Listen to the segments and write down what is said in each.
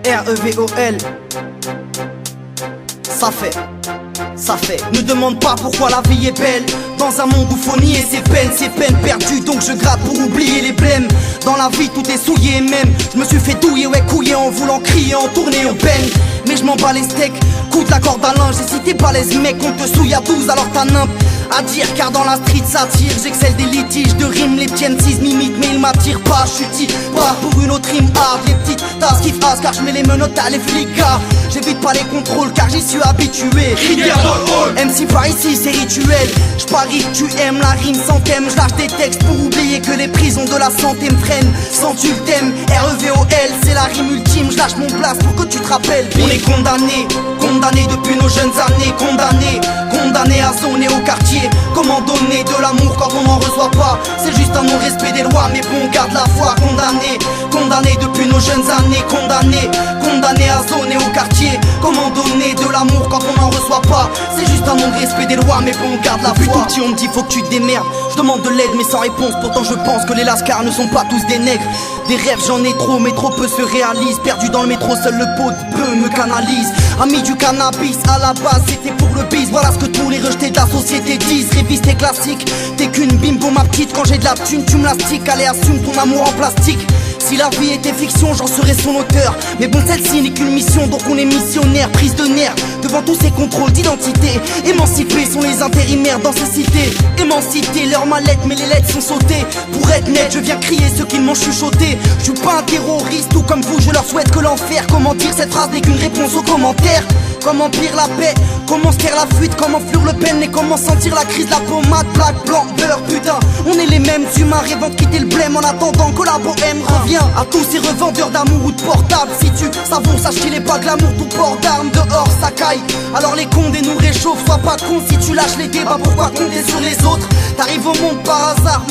REVOL. Ça fait. Ne demande pas pourquoi la vie est belle. Dans un monde où faut nier ses peines perdues. Donc je gratte pour oublier les blèmes. Dans la vie tout est souillé, même je me suis fait douiller, ouais couiller, en voulant crier, en tourner, en peine. Mais je m'en bats les steaks, coûte la corde à linge. Et si t'es balèze mec, on te souille à 12, alors t'as nimp à dire, car dans la street ça tire. J'excelle des litiges de rimes, les tiennes 6 m'imitent, mais ils m'attirent pas. J'suis pas pour une autre rime hard. Les petites tasses qui fassent, car j'mets les menottes à les flics. J'évite pas les contrôles, car j'y suis habitué. MC par ici c'est rituel. J'parie que tu aimes la rime sans thème. J'lâche des textes pour oublier que les prisons de la santé me freinent. Sans tu le thème, REVOL c'est la rime ultime. J'lâche mon place pour que tu te rappelles. On est condamnés depuis nos jeunes années. Condamnés à zoner au quartier. Comment donner de l'amour quand on n'en reçoit pas? C'est juste un non-respect des lois, mais bon, garde la foi. Condamnés depuis nos jeunes années. Condamnés à zoner au quartier. Comment donner de l'amour quand on n'en reçoit pas? C'est juste un non-respect des lois, mais bon, garde la foi. Depuis tout petit on me dit faut que tu te démerdes. Je demande de l'aide mais sans réponse. Pourtant je pense que les lascars ne sont pas tous des nègres. Des rêves j'en ai trop, mais trop peu se réalisent. Perdu dans le métro, seul le pot de peu me canalise. Ami du cannabis, à la base c'était pour le bis. Voilà ce que tous les rejetés de la société disent. Révise tes classiques, t'es qu'une bimbo ma petite. Quand j'ai de la thune tu me la stick. Allez assume ton amour en plastique. Si la vie était fiction, j'en serais son auteur. Mais bon, celle-ci n'est qu'une mission, donc on est missionnaire. Prise de nerfs devant tous ces contrôles d'identité. Émancipés sont les intérimaires dans ces cités. Émancipés, leurs mallettes, mais les lettres sont sautées. Pour être net, je viens crier ceux qui m'ont chuchoté. Je suis pas un terroriste, tout comme vous, je leur souhaite que l'enfer. Comment dire cette phrase n'est qu'une réponse aux commentaires. Comment pire la paix, comment se taire la fuite, comment fuir le peine et comment sentir la crise, la pommade, black, blanc, beurre, putain. On est les mêmes humains rêvant de quitter le blême en attendant que la bohème revient. À tous ces revendeurs d'amour ou de portable, si tu savons, sache qu'il est pas glamour, tout port d'armes dehors ça caille. Alors les condés nous réchauffent, sois pas con si tu lâches les débats, pourquoi compter sur les autres? T'arrives au monde par hasard,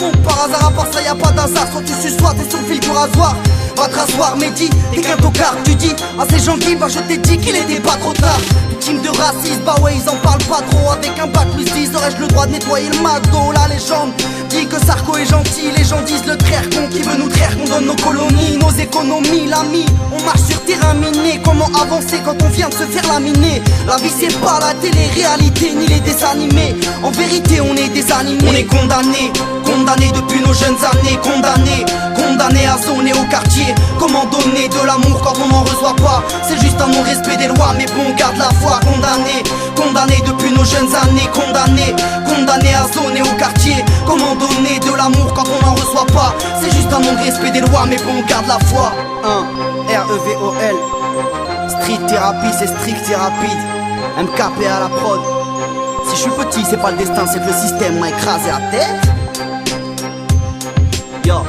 à part ça y a pas d'hasard. Soit tu suces, soit t'es sur le fil du rasoir. Va te rasseoir, Mehdi, t'es qu'un tocard. Tu dis à ces gens qui, bah je t'ai dit qu'il était pas trop tard. Victime de racisme, bah ouais ils en parlent pas trop. Avec un bac plus 10, aurais-je le droit de nettoyer le McDo? La légende dit que Sarko est gentil, les gens disent le traire con qui veut nous traire, qu'on donne nos colonies, nos économies, l'ami. On marche sur terrain miné, comment avancer quand on vient de se faire laminer? La vie c'est pas la télé-réalité ni les dessins animés. En vérité on est des animés. On est condamnés depuis nos jeunes années. Condamnés à zoner au quartier. Comment donner de l'amour quand on n'en reçoit pas? C'est juste un non-respect des lois, mais bon garde la foi. Condamnés depuis nos jeunes années. Condamnés à zoner au quartier. Comment donner de l'amour quand on n'en reçoit pas? C'est juste un non-respect des lois, mais bon garde la foi. REVOL. Street thérapie, c'est strict et rapide. MKP à la prod. Si je suis petit, c'est pas le destin, c'est que le système m'a écrasé la tête. Yo.